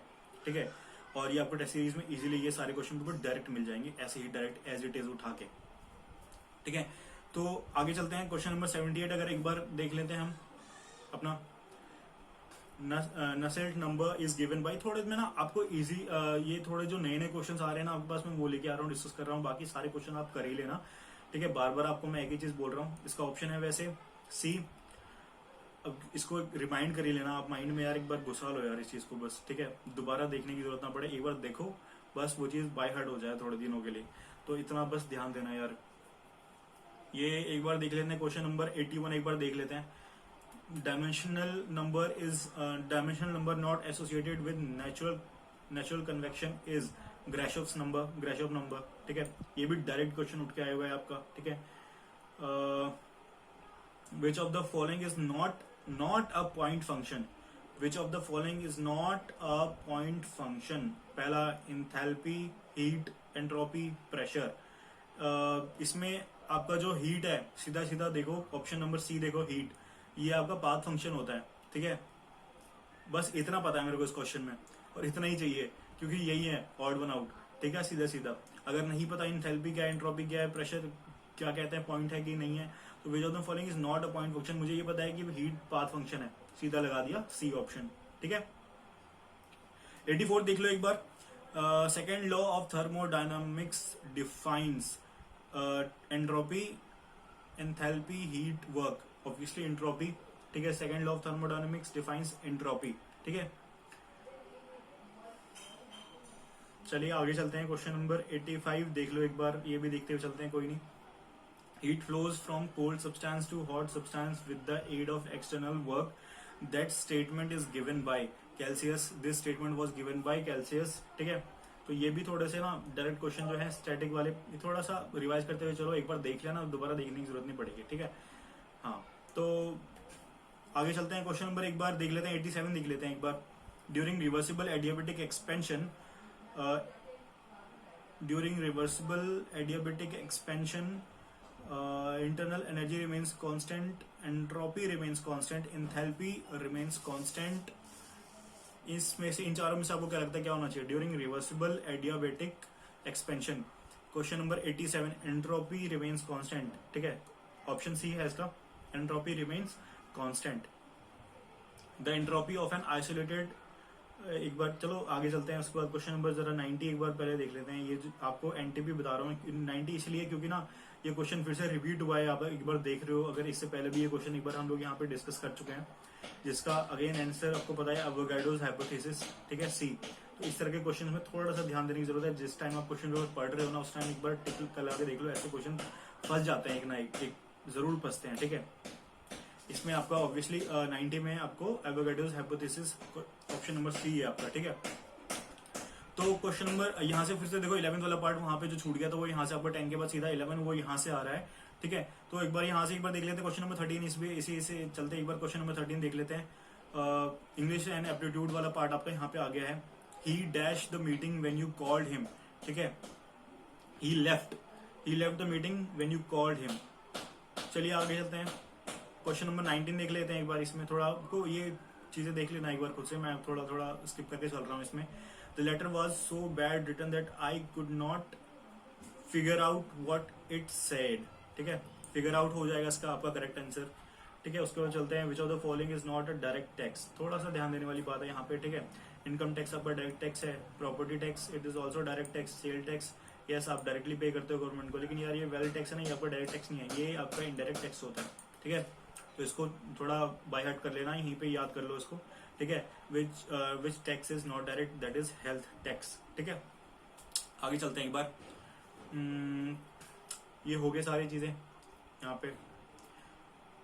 ठीक है। और ये आपको टेस्ट सीरीज में इजीली ये सारे क्वेश्चन पेपर डायरेक्ट मिल जाएंगे, ऐसे ही डायरेक्ट एज इट इज उठा के, ठीक है। तो आगे चलते हैं, क्वेश्चन नंबर 78 अगर एक बार देख लेते हैं हम अपना। Nusselt number is given bye, थोड़े में ना आपको इजी, ये थोड़े जो नए नए क्वेश्चन आ रहे हैं ना आपके पास, मैं वो लेके आ रहा हूँ, डिस्कस कर रहा हूँ, बाकी सारे क्वेश्चन आप कर ही लेना, ठीक है। बार बार आपको मैं एक ही चीज बोल रहा हूँ। इसका ऑप्शन है वैसे सी, अब इसको रिमाइंड कर ही लेना आप माइंड में यार, एक बार घुसा लो यार इस चीज को बस, ठीक है। दोबारा देखने की जरूरत ना पड़े, एक बार देखो बस, वो चीज बाय हार्ट हो जाए थोड़े दिनों के लिए, तो इतना बस ध्यान देना यार। ये एक बार देख लेते हैं, क्वेश्चन नंबर 81 एक बार देख लेते हैं। Dimensional number not associated with natural convection is Grashof's number, ठीक है। ये भी डायरेक्ट क्वेश्चन उठ के आया हुआ है आपका, ठीक है। Which of the following is not a point function, which of the following is not a point function. पहला इंथैल्पी, हीट, एंट्रोपी, प्रेशर। इसमें आपका जो हीट है, सीधा सीधा देखो ऑप्शन नंबर सी देखो, हीट, ये आपका पाथ फंक्शन होता है, ठीक है। बस इतना पता है मेरे को इस क्वेश्चन में, और इतना ही चाहिए, क्योंकि यही है ऑड वन आउट, ठीक है, सीधा सीधा। अगर नहीं पता इंथैल्पी क्या है, एंट्रोपी क्या है, प्रेशर क्या कहते हैं, पॉइंट है कि नहीं है, तो which of the following is not a point function, मुझे ये पता है कि हीट पाथ फंक्शन है, सीधा लगा दिया सी ऑप्शन, ठीक है। 84 देख लो एक बार। Second law of thermodynamics defines entropy, enthalpy, heat, work, obviously entropy, ठीक है। Second law of thermodynamics defines entropy, ठीक है। चलिए आगे चलते हैं, क्वेश्चन नंबर 85 देख लो एक बार, ये भी देखते हुए चलते हैं, कोई नहीं। Heat flows from cold substance to hot substance with the aid of external work, that statement is given by Clausius, this statement was given by Clausius, ठीक है। तो ये भी थोड़े से ना डायरेक्ट क्वेश्चन जो है स्टैटिक वाले, थोड़ा सा रिवाइज करते हुए चलो, एक बार देख लेना, दोबारा देखने की जरूरत नहीं पड़ेगी, ठीक है। हाँ, तो आगे चलते हैं, क्वेश्चन नंबर एक बार देख लेते हैं, 87 देख लेते हैं एक बार। During reversible adiabatic expansion, internal energy remains constant, entropy remains constant, enthalpy remains constant। इसमें से इन चारों में से आपको क्या लगता है क्या होना चाहिए? During reversible adiabatic expansion, question number 87, entropy remains constant, ठीक है, ऑप्शन सी है इसका, entropy remains constant. The entropy of an isolated, एक बार चलो आगे चलते हैं, उसके बाद क्वेश्चन नंबर जरा 90 एक बार पहले देख लेते हैं। ये जो आपको एनटीपी बता रहा हूँ 90 इसलिए क्योंकि ना ये क्वेश्चन फिर से रिपीट हुआ है, आप एक बार देख रहे हो, अगर इससे पहले भी ये क्वेश्चन एक बार हम लोग यहाँ पे डिस्कस कर चुके हैं, जिसका अगेन आंसर आपको पता है एवोगाड्रोस हाइपोथेसिस, ठीक है, सी। तो इस तरह के क्वेश्चन में थोड़ा सा ध्यान देने की जरूरत है, जिस टाइम आप क्वेश्चन पेपर पढ़ रहे हो ना उस टाइम एक बार टिक लगा के देख लो, ऐसे क्वेश्चन फंस जाते हैं, एक ना एक जरूर फंसते हैं, ठीक है। इसमें आपका ऑब्वियसली 90 में आपको Avogadro's hypothesis option number C है आपका, ठीक है। तो क्वेश्चन नंबर यहाँ से फिर से देखो 11th वाला पार्ट वहां पे जो छूट गया था वो यहाँ से आपका 10 के बाद सीधा 11 वो यहाँ से आ रहा है, ठीक है। तो एक बार यहाँ से एक बार देख लेते हैं क्वेश्चन नंबर 13, इसी से चलते एक बार क्वेश्चन नंबर 13 देख लेते हैं। इंग्लिश एंड एप्टीट्यूड वाला पार्ट आपका यहाँ पे आ गया है। He dash the meeting when you called him, ठीक है। He left the meeting when you called him. चलिए आगे चलते हैं, क्वेश्चन नंबर 19 देख लेते हैं एक बार। इसमें थोड़ा आपको ये चीजें देख लेना एक बार खुद से, मैं थोड़ा थोड़ा स्किप करके चल रहा हूँ इसमें। The letter was so bad written that I could not figure out what it said, ठीक है। फिगर आउट हो जाएगा इसका आपका करेक्ट आंसर, ठीक है। उसके बाद चलते हैं, which of the following is not a direct tax. थोड़ा सा ध्यान देने वाली बात है यहाँ पे, ठीक है। इनकम टैक्स आपका डायरेक्ट टैक्स है, property tax it is also direct tax, sale tax yes आप डायरेक्टली पे करते हो गवर्नमेंट को, लेकिन यार ये वेल्थ टैक्स है ना, ये आपका डायरेक्ट टैक्स नहीं है, ये आपका इनडायरेक्ट टैक्स होता है, ठीक है। तो इसको थोड़ा बाय हार्ट कर लेना, यहीं पे याद कर लो इसको, ठीक है। Which tax is not direct, that is health tax, ठीक है। आगे चलते हैं एक बार। ये हो गए सारी चीजें यहाँ पे।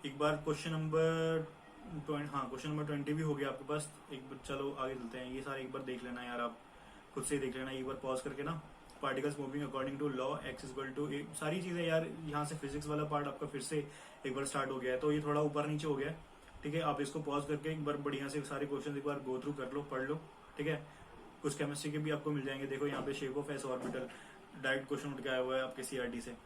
एक बार क्वेश्चन नंबर 20 भी हो गया आपके पास। एक बार चलो आगे चलते हैं, ये सारे एक बार देख लेना यार, आप खुद से देख लेना एक बार पॉज करके ना। Particles moving according to law X equal to, सारी चीजें यार यहाँ से फिजिक्स वाला पार्ट आपका फिर से एक बार स्टार्ट हो गया है, तो ये थोड़ा ऊपर नीचे हो गया है, ठीक है। आप इसको पॉज करके एक बार बढ़िया से सारे क्वेश्चन एक बार गो थ्रू कर लो, पढ़ लो, ठीक है। कुछ केमिस्ट्री के भी आपको मिल जाएंगे, देखो यहाँ पे shape of S orbital direct question उठ के आया हुआ है आपके सीआरटी से।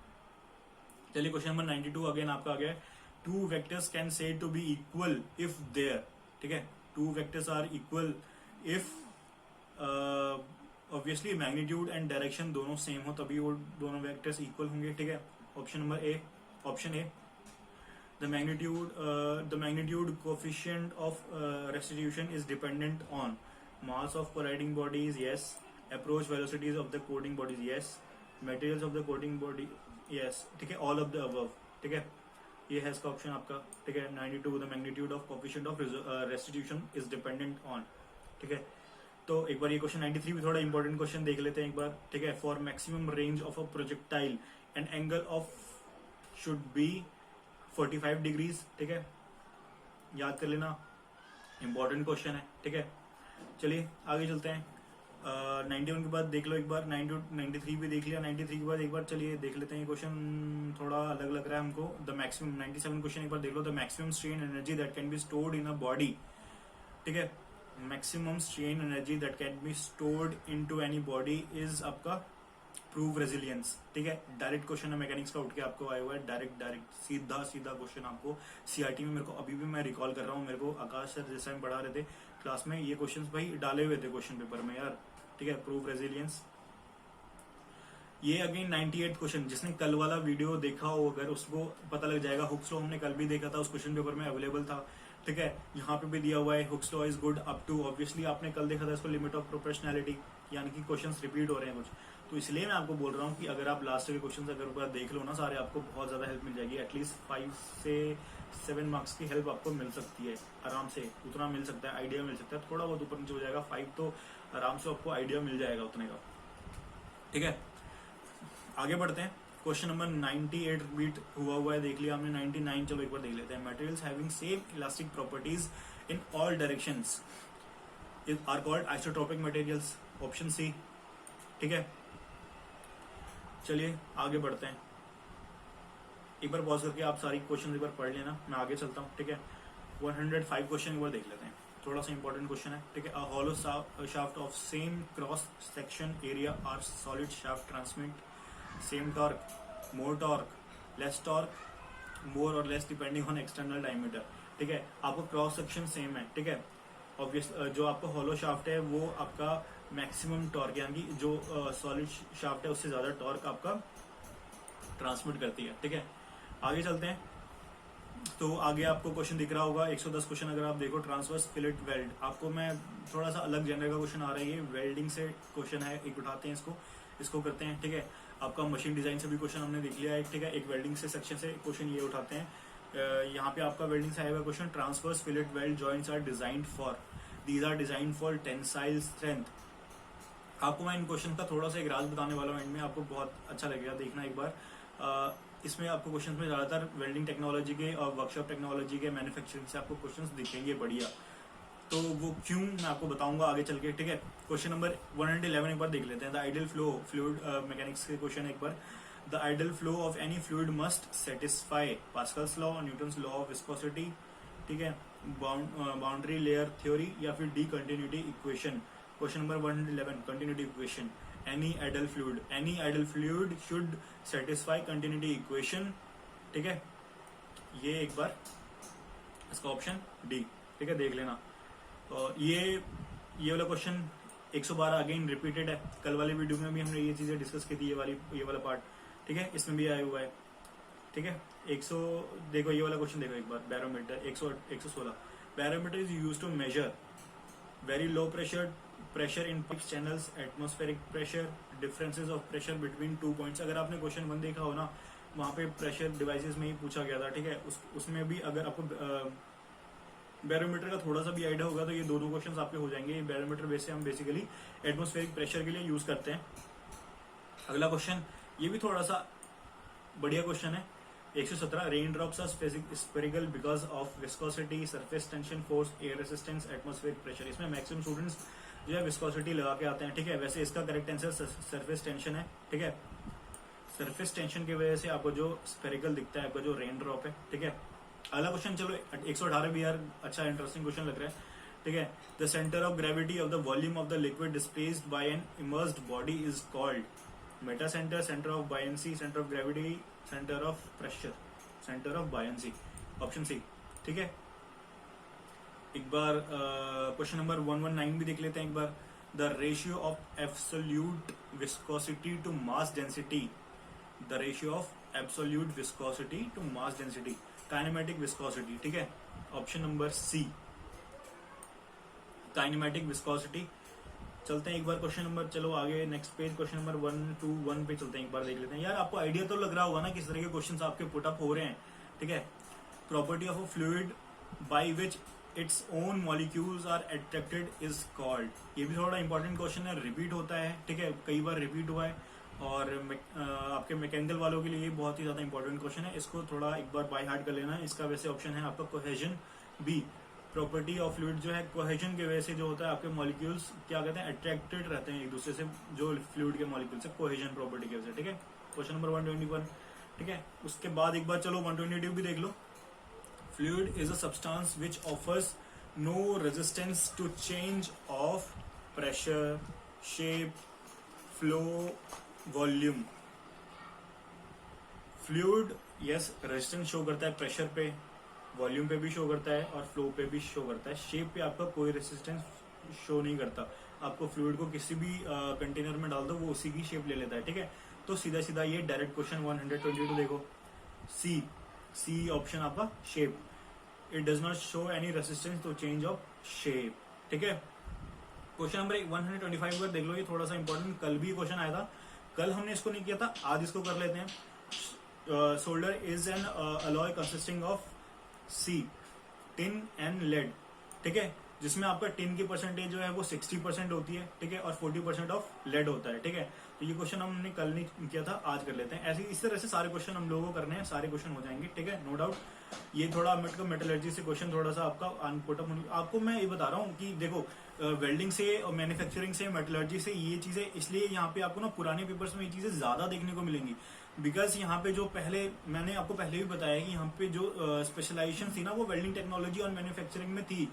चलिए क्वेश्चन नंबर 92 अगेन आपका आ गया है। Two vectors can say to be equal if there, ठीक है। Two vectors are equal if obviously magnitude and direction दोनों सेम हो, तभी वो दोनों वेक्टर्स इक्वल होंगे, ठीक है। Option A the magnitude coefficient of restitution is dependent on mass of colliding bodies, yes. Approach velocities of the coding bodies, yes. Materials of the coding body, yes, ठीक है। all of the above, ठीक है। ये है इसका option आपका, ठीक है। 92 the magnitude of coefficient of restitution is dependent on, ठीक है। तो एक बार ये क्वेश्चन 93 भी थोड़ा इंपॉर्टेंट क्वेश्चन देख लेते हैं एक बार, ठीक है। For maximum range of a projectile and angle of should be 45 degrees, ठीक है। याद कर लेना, इंपॉर्टेंट क्वेश्चन है, ठीक है। चलिए आगे चलते हैं। 91 के बाद देख लो एक बार, 93 भी देख लिया। 93 के बाद एक बार चलिए देख लेते हैं क्वेश्चन, थोड़ा अलग लग रहा है हमको। द मैक्सिमम 97 क्वेश्चन एक बार देख लो। The maximum strain energy that can be stored in a body, ठीक है। Maximum strain energy that can be stored into any body is आपका प्रूव रेजिलियंस, ठीक है। डायरेक्ट क्वेश्चन है मैकेनिक्स का उठ के आपको आया हुआ है, डायरेक्ट सीधा क्वेश्चन आपको सीआरटी में, मेरे को अभी भी मैं रिकॉल कर रहा हूँ, मेरे को आकाश सर जिस टाइम पढ़ा रहे थे क्लास में, ये क्वेश्चंस भाई डाले हुए थे क्वेश्चन पेपर में यार, ठीक है। Prove resilience. ये अगेन 98 क्वेश्चन, जिसने कल वाला वीडियो देखा हो अगर उसको पता लग जाएगा। हुक्स लॉ हमने कल भी देखा था, उस क्वेश्चन पेपर में अवेलेबल था, ठीक है। यहाँ पे भी दिया हुआ है Hooke's law is good up to, obviously आपने कल देखा था इसको, लिमिट ऑफ प्रोपोर्शनैलिटी, यानी कि क्वेश्चंस रिपीट हो रहे हैं कुछ, तो इसलिए मैं आपको बोल रहा हूँ कि अगर आप लास्ट के क्वेश्चंस अगर ऊपर देख लो ना सारे, आपको बहुत ज्यादा हेल्प मिल जाएगी। एटलीस्ट 5 से 7 मार्क्स की हेल्प आपको मिल सकती है आराम से, उतना मिल सकता है, आइडिया मिल सकता है। थोड़ा बहुत ऊपर नीचे हो जाएगा, 5 तो आराम से आपको आइडिया मिल जाएगा उतने का, ठीक है। आगे बढ़ते हैं। क्वेश्चन नंबर 98 रिपीट हुआ है, देख लिया हमने। 99 चलो एक बार देख लेते हैं। Materials having same elastic properties in all directions are called isotropic materials, option C, ठीक है। चलिए आगे बढ़ते हैं, एक बार पॉज करके आप सारी क्वेश्चन एक बार पढ़ लेना, मैं आगे चलता हूँ, ठीक है। 105 क्वेश्चन एक बार देख लेते हैं, थोड़ा सा इंपॉर्टेंट क्वेश्चन है, ठीक है। A hollow shaft of same cross section area or solid shaft transmit same torque, more torque, less torque, more और less depending on external diameter, ठीक है। आपको क्रॉस सेक्शन सेम है, ठीक है। ऑब्वियस जो आपका हॉलो शाफ्ट है वो आपका मैक्सिमम टॉर्क, यानी कि जो सॉलिड शाफ्ट है उससे ज्यादा टॉर्क आपका ट्रांसमिट करती है, ठीक है। आगे चलते हैं, तो आगे आपको क्वेश्चन दिख रहा होगा 110 क्वेश्चन अगर आप देखो। ट्रांसवर्स फिलेट वेल्ड, आपको मैं थोड़ा सा अलग जनरल का क्वेश्चन आ रहा है, ये वेल्डिंग से क्वेश्चन है, एक उठाते हैं इसको करते हैं, ठीक है। आपका मशीन डिजाइन से भी क्वेश्चन हमने देख लिया है, ठीक है। एक वेल्डिंग से सेक्शन से क्वेश्चन ये उठाते हैं। यहाँ पे आपका वेल्डिंग से आया हुआ question, transverse fillet weld joints are designed for, these are designed for tensile strength. आपको मैं इन क्वेश्चन का थोड़ा सा एक राज बताने वाला हूँ एंड में, आपको बहुत अच्छा लगेगा, देखना एक बार। इसमें आपको क्वेश्चन में ज्यादातर वेल्डिंग टेक्नोलॉजी के और वर्कशॉप टेक्नोलॉजी के मैन्युफैक्चरिंग से आपको क्वेश्चन दिखेंगे बढ़िया, तो वो क्यों मैं आपको बताऊंगा आगे चल के, ठीक है। क्वेश्चन नंबर 111 एक बार देख लेते हैं। The ideal flow, fluid mechanics के क्वेश्चन एक बार। The ideal flow of any fluid must satisfy Pascal's law, Newton's law of viscosity, ठीक है। बाउंड्री लेयर थ्योरी या फिर the continuity equation. Question number 111 continuity equation. Any ideal fluid should satisfy continuity equation. ठीक है, ये एक बार इसका option D. ठीक है, देख लेना। और ये वाला क्वेश्चन 112 अगेन रिपीटेड है। कल वाले वीडियो में भी हमने ये चीजें डिस्कस की थी, ये वाला पार्ट। ठीक है, इसमें भी आया हुआ है। ठीक है, 100 देखो ये वाला क्वेश्चन देखो एक बार। Barometer 116 barometer is used to measure very low pressure in pipe channels, atmospheric pressure, differences of pressure between 2 points. अगर आपने क्वेश्चन 1 देखा हो ना, वहां पे प्रेशर डिवाइसेस में ही पूछा गया था। ठीक है, उसमें भी अगर आपको बैरोमीटर का थोड़ा सा भी आइडिया होगा तो ये दोनों क्वेश्चंस आपके हो जाएंगे। बैरोमीटर वैसे हम बेसिकली एटमॉस्फेरिक प्रेशर के लिए यूज करते हैं। अगला क्वेश्चन ये भी थोड़ा सा बढ़िया क्वेश्चन है। 117 rain drops are spherical because of viscosity, surface tension, force, air resistance, atmospheric pressure. इसमें मैक्सिमम स्टूडेंट्स जो है विस्कोसिटी लगा के आते हैं। ठीक है, वैसे इसका करेक्ट आंसर सरफेस टेंशन है। ठीक है, सरफेस टेंशन की वजह से आपको जो स्पेरिकल दिखता है, आपका जो रेन ड्रॉप है। ठीक है, अगला क्वेश्चन चलो 118 भी यार अच्छा इंटरेस्टिंग क्वेश्चन लग रहा है। ठीक है, the centre of gravity of the volume of the liquid displaced by an immersed body is called metacentre, centre of buoyancy, centre of gravity, centre of pressure, centre of buoyancy. Option C. ठीक है, एक बार question number 119 भी देख लेते हैं एक बार। The ratio of absolute viscosity to mass density, the ratio of absolute viscosity to mass density, kinematic viscosity. ठीक है, option number C kinematic viscosity. चलते हैं एक बार क्वेश्चन नंबर, चलो आगे नेक्स्ट पेज, क्वेश्चन नंबर 121 पे चलते हैं, एक बार देख लेते हैं। यार आपको आइडिया तो लग रहा होगा ना किस तरह के क्वेश्चंस आपके पुट अप हो रहे हैं। ठीक है, property of a fluid by which its own molecules are attracted is called. ये भी थोड़ा इंपॉर्टेंट क्वेश्चन है, रिपीट होता है। ठीक है, कई बार रिपीट हुआ है और आपके मैकेनिकल वालों के लिए ये बहुत ही ज्यादा इंपॉर्टेंट क्वेश्चन है। इसको थोड़ा एक बार बाय हार्ट कर लेना है। इसका वैसे ऑप्शन है आपका cohesion B. Property of fluid जो है कोहेजन की वजह से जो होता है आपके मॉलिक्यूल्स क्या कहते हैं, अट्रैक्टेड रहते हैं एक दूसरे से, जो फ्लूइड के मॉलिक्यूल्स है कोहेजन प्रॉपर्टी की वजह से। ठीक है, क्वेश्चन नंबर 121। ठीक है, उसके बाद एक बार चलो 122 भी देख लो। Fluid is a substance which offers no resistance to change of pressure, shape, flow, volume. Fluid यस रेजिस्टेंस शो करता है प्रेशर पे, वॉल्यूम पे भी शो करता है और फ्लो पे भी शो करता है। शेप पे आपका कोई रेजिस्टेंस शो नहीं करता। आपको फ्लूइड को किसी भी कंटेनर में डाल दो, वो उसी की शेप ले लेता है। ठीक है, तो सीधा सीधा ये डायरेक्ट क्वेश्चन 122 देखो, सी ऑप्शन आपका shape. It does not show any resistance to change of shape. ठीक है, क्वेश्चन नंबर 125 पर देख लो, ये थोड़ा सा इंपॉर्टेंट, कल भी क्वेश्चन आया था। कल हमने इसको नहीं किया था, आज इसको कर लेते हैं। Solder is an alloy consisting of C tin and lead. ठीक है, जिसमें आपका टिन की परसेंटेज जो है वो 60% होती है। ठीक है, और 40% ऑफ लेड होता है। ठीक है, तो ये क्वेश्चन हमने कल नहीं किया था, आज कर लेते हैं। ऐसे इस तरह से सारे क्वेश्चन हम लोगों को करने हैं, सारे क्वेश्चन हो जाएंगे। ठीक है, नो डाउट। ये थोड़ा मेटलर्जी से क्वेश्चन थोड़ा सा आपका अनपुटअप। आपको मैं ये बता रहा हूँ कि देखो वेल्डिंग से और मैन्युफैक्चरिंग से, मेटलर्जी से ये चीजें, इसलिए यहाँ पे आपको ना पुराने पेपर्स में ये चीजें ज्यादा देखने को मिलेंगी। बिकॉज यहाँ पे जो मैंने आपको पहले भी बताया कि यहाँ पे जो स्पेशलाइजेशन थी ना, वो वेल्डिंग टेक्नोलॉजी और मैन्युफैक्चरिंग में थी।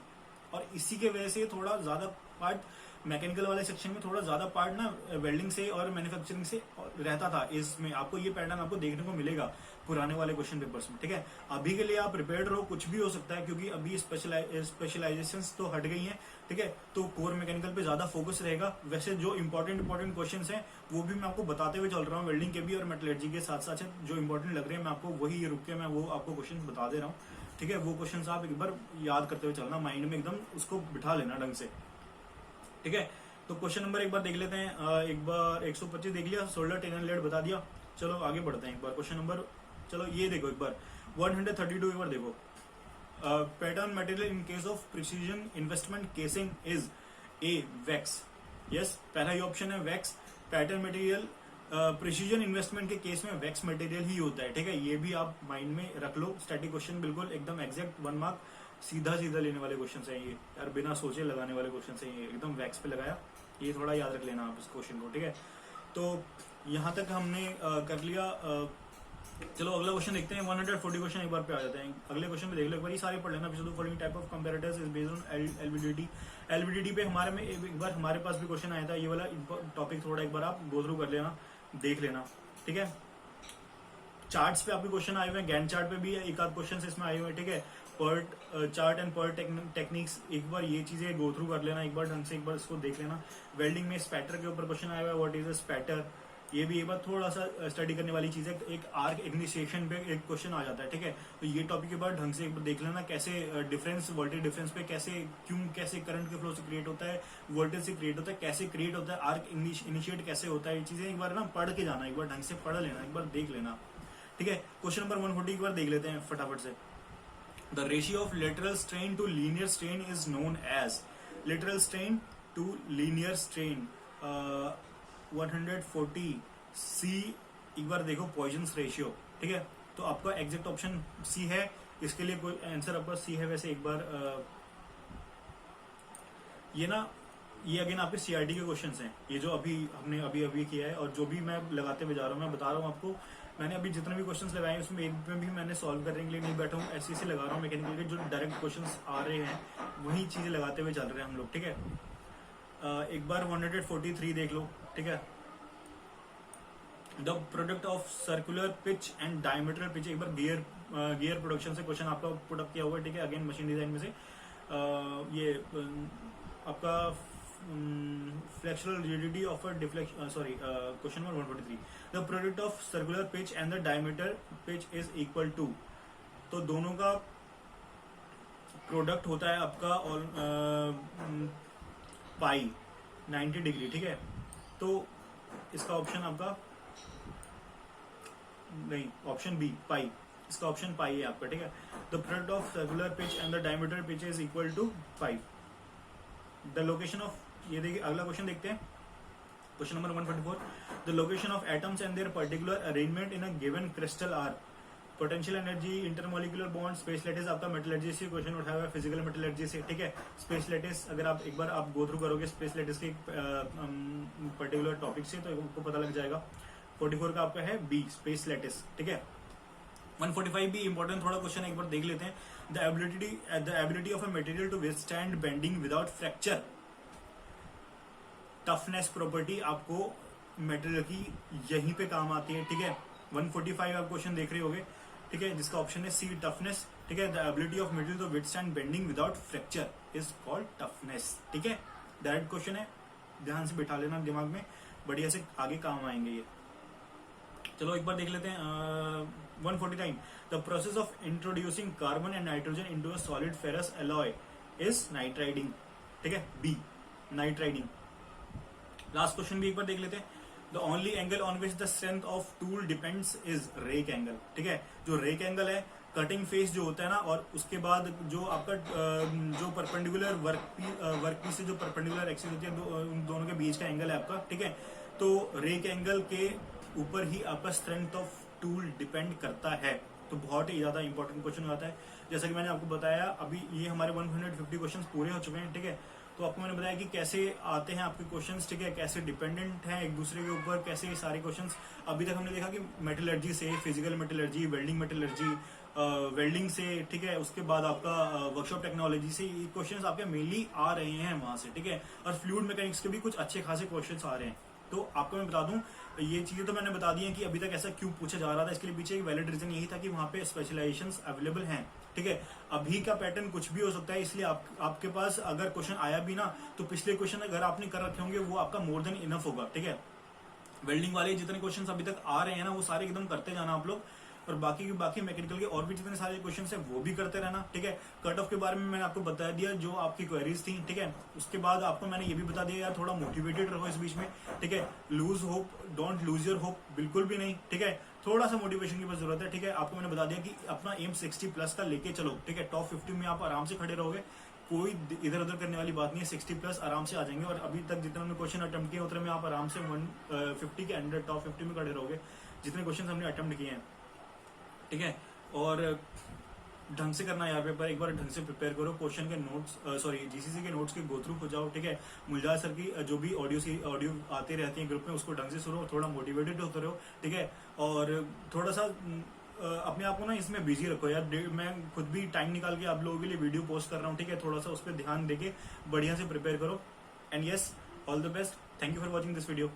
और इसी के वजह से थोड़ा ज्यादा पार्ट मैकेनिकल वाले सेक्शन में, थोड़ा ज्यादा पार्ट ना वेल्डिंग से और मैन्युफैक्चरिंग से रहता था। इसमें आपको ये पैटर्न आपको देखने को मिलेगा पुराने वाले क्वेश्चन पेपर्स में। ठीक है, अभी के लिए आप प्रिपेयर्ड रहो, कुछ भी हो सकता है, क्योंकि अभी स्पेशलाइजेशंस तो हट गई हैं। ठीक है, तो कोर मैकेनिकल पे ज्यादा फोकस रहेगा। वैसे जो इंपॉर्टेंट क्वेश्चन हैं वो भी मैं आपको बताते हुए चल रहा हूँ, वेल्डिंग के भी और मेटलर्जी के साथ साथ जो इंपॉर्टेंट लग रहे हैं मैं आपको वही रुक के मैं वो आपको क्वेश्चन बता दे रहा हूँ। ठीक है, वो क्वेश्चन आप एक बार याद करते हुए चलना, माइंड में एकदम उसको बिठा लेना ढंग से। ठीक है, तो क्वेश्चन नंबर एक बार देख लेते हैं। एक बार 125 देख लिया, सोल्डर टिन एंड लेड बता दिया। चलो आगे बढ़ते हैं एक बार। क्वेश्चन नंबर, चलो ये देखो एक बार 132 एक बार देखो। Pattern material in case of precision investment casing is a wax. Yes, पहला ही ऑप्शन है wax. Pattern material precision investment के केस में वैक्स मटेरियल ही होता है। ठीक है, ये भी आप माइंड में रख लो। स्टैटिक क्वेश्चन बिल्कुल एकदम एग्जैक्ट 1 मार्क सीधा सीधा लेने वाले क्वेश्चन है ये यार, बिना सोचे लगाने वाले क्वेश्चन है ये, एकदम वैक्स पे लगाया। ये थोड़ा याद रख लेना आप इस क्वेश्चन को। ठीक है, तो यहाँ तक हमने कर लिया चलो अगला क्वेश्चन देखते हैं। 140 क्वेश्चन एक बार पे आ जाते हैं। अगले क्वेश्चन पे देख लो एक बार, ये सारे पढ़ लेना। Following type of comparators is based on LVDT. LVDT पे हमारे में एक बार हमारे पास भी क्वेश्चन आया था, ये वाला टॉपिक थोड़ा एक बार आप गो थ्रू कर लेना, देख लेना, ठीक है। चार्ट्स पे आपके क्वेश्चन आए हुए हैं, गैन चार्ट पे भी एक आध क्वेश्चन इसमें आए हुए हैं, ठीक है। PERT chart and PERT techniques, एक बार ये चीजें गो थ्रू कर लेना एक बार ढंग से, एक बार इसको देख लेना। वेल्डिंग में स्पैटर के ऊपर क्वेश्चन आया हुआ है, व्हाट इज अ स्पैटर, ये भी एक बार थोड़ा सा स्टडी करने वाली चीज है। एक आर्क इग्निशिएशन पे एक क्वेश्चन आ जाता है, ठीक है। तो ये टॉपिक के बाद ढंग से एक बार देख लेना, कैसे डिफरेंस वोल्टेज डिफरेंस पे कैसे करंट के फ्लो से क्रिएट होता है, वोल्टेज से क्रिएट होता है, कैसे क्रिएट होता है, आर्क इनिशिएट कैसे होता है, ये चीजें एक बार ना पढ़ के जाना, एक बार ढंग से पढ़ लेना, एक बार देख लेना, ठीक है। क्वेश्चन नंबर 140 एक बार देख लेते हैं फटाफट से। The ratio of lateral strain to linear strain is known as, lateral strain to linear strain 140 C, एक बार देखो पॉइजन्स रेशियो, ठीक है। तो आपका एग्जैक्ट ऑप्शन सी है, इसके लिए कोई आंसर आपका सी है। वैसे एक बार ये ना, ये अगेन आपके सीआरटी के क्वेश्चंस हैं, ये जो अभी हमने अभी किया है, और जो भी मैं लगाते हुए जा रहा हूँ, मैं बता रहा हूँ आपको, मैंने अभी जितने भी क्वेश्चंस लगाए हैं उसमें एक में भी मैंने सॉल्व करने के लिए नहीं बैठा हूँ, ऐसे लगा रहा हूँ मैकेनिकल के जो डायरेक्ट क्वेश्चंस आ रहे हैं वही चीजें लगाते हुए चल रहे हैं हम लोग, ठीक है। एक बार 143 देख लो, ठीक है। The product of circular pitch and diameter pitch, एक बार गियर प्रोडक्शन से क्वेश्चन आपका पुट अप किया हुआ है, ठीक है। अगेन मशीन डिजाइन में से ये आपका flexural rigidity of a deflection, sorry question number 143, the product of circular pitch and the diameter pitch is equal to, तो दोनों का प्रोडक्ट होता है आपका और पाई 90 डिग्री, ठीक है। तो इसका ऑप्शन आपका नहीं, ऑप्शन बी पाई, इसका ऑप्शन पाई है आपका, ठीक है। The product of circular pitch and the diameter pitch is equal to 5। The location of, ये देखिए अगला क्वेश्चन देखते हैं, question number 144, the location of atoms and their particular arrangement in a given crystal are, potential energy, intermolecular bond, space lattice, आपका metallurgy से question उठाया हुआ है, फिजिकल मेटलर्जी से, ठीक है। स्पेस लैटिस अगर आप एक बार आप गो थ्रू करोगे स्पेस लैटिस के पर्टिकुलर टॉपिक से, तो आपको पता लग जाएगा। 44 का आपका है बी, स्पेस लैटिस, ठीक है। 145 भी इंपॉर्टेंट थोड़ा क्वेश्चन एक बार देख लेते हैं। The ability of a material to withstand bending without fracture, toughness property आपको मटेरियल की यहीं पे काम आती है, ठीक है। 145 आप क्वेश्चन देख रहे होगे, ठीक है, जिसका ऑप्शन है सी, टफनेस, ठीक है। The ability of material to withstand bending without fracture is called toughness, ठीक है। डायरेक्ट क्वेश्चन है, ध्यान से बिठा लेना दिमाग में, बढ़िया से आगे काम आएंगे ये। चलो एक बार देख लेते हैं 149, the process of introducing carbon and nitrogen into a solid ferrous alloy is nitriding, ठीक है, बी नाइट्राइडिंग। लास्ट क्वेश्चन भी एक बार देख लेते हैं। The only angle on which the strength of tool depends is rake angle, ठीक है। जो रेक एंगल है, कटिंग फेस जो होता है ना, और उसके बाद जो आपका जो परपेंडिकुलर वर्क पीस से जो परपेंडिकुलर एक्सिस होती है, उन दोनों के बीच का एंगल है आपका, ठीक है। तो रेक एंगल के ऊपर ही आपका स्ट्रेंथ ऑफ टूल डिपेंड करता है। तो बहुत ही ज्यादा इंपॉर्टेंट क्वेश्चन हो जाता है। जैसा कि मैंने आपको बताया, अभी ये हमारे 150 क्वेश्चन पूरे हो चुके हैं, ठीक है। तो आपको मैंने बताया कि कैसे आते हैं आपके क्वेश्चंस, ठीक है, कैसे डिपेंडेंट हैं एक दूसरे के ऊपर, कैसे ये सारे क्वेश्चंस। अभी तक हमने देखा कि मेटलर्जी से, physical metallurgy, welding metallurgy, welding से, ठीक है, उसके बाद आपका वर्कशॉप टेक्नोलॉजी से ये क्वेश्चंस आपके मेनली आ रहे हैं वहां से, ठीक है। और फ्लूइड मैकेनिक्स के भी कुछ अच्छे खासे क्वेश्चंस आ रहे हैं। तो आपको मैं बता दूं, ये चीजें तो मैंने बता दी हैं कि अभी तक ऐसा क्यों पूछा जा रहा था। इसके लिए पीछे एक वैलिड रीजन यही था कि वहां पे स्पेशलाइजेशंस अवेलेबल हैं, ठीक है। अभी का पैटर्न कुछ भी हो सकता है, इसलिए आपके पास अगर क्वेश्चन आया भी ना, तो पिछले क्वेश्चन अगर आपने कर रखे होंगे वो आपका मोर देन इनफ होगा, ठीक है। वेल्डिंग वाले जितने क्वेश्चन अभी तक आ रहे हैं ना, वो सारे एकदम करते जाना आप लोग, और बाकी मैकेनिकल के और भी जितने सारे क्वेश्चंस हैं वो भी करते रहना, ठीक है। कट ऑफ के बारे में मैंने आपको बता दिया जो आपकी क्वेरीज थी, ठीक है। उसके बाद आपको मैंने ये भी बता दिया यार, थोड़ा मोटिवेटेड रहो इस बीच में, ठीक है। Lose hope, don't lose your hope, बिल्कुल भी नहीं, ठीक है। थोड़ा सा मोटिवेशन की बस जरूरत है, ठीक है। आपको मैंने बता दिया कि अपना एम 60+ का लेके चलो, ठीक है। टॉप 50 में आप आराम से खड़े रहोगे, कोई इधर उधर करने वाली बात नहीं है। 60+ आराम से आ जाएंगे, और अभी तक जितने हमने क्वेश्चन अटेम्प्ट किए उतने में आप आराम से 150 के अंडर टॉप 50 में खड़े रहोगे, जितने क्वेश्चन हमने अटेम्प्ट किए हैं, ठीक है। और ढंग से करना यार पेपर, एक बार ढंग से प्रिपेयर करो, क्वेश्चन के नोट्स सॉरी जीसीसी के नोट्स के गो थ्रू हो जाओ, ठीक है। मुलजार सर की जो भी ऑडियो आते रहती हैं ग्रुप में, उसको ढंग से सुनो, थोड़ा मोटिवेटेड होते रहो, ठीक है। और थोड़ा सा अपने आप को ना इसमें बिजी रखो यार। मैं खुद भी टाइम निकाल के आप लोगों के लिए वीडियो पोस्ट कर रहा हूँ, ठीक है। थोड़ा सा उस पर ध्यान देके बढ़िया से प्रिपेयर करो। And yes, all the best, thank you for watching this video.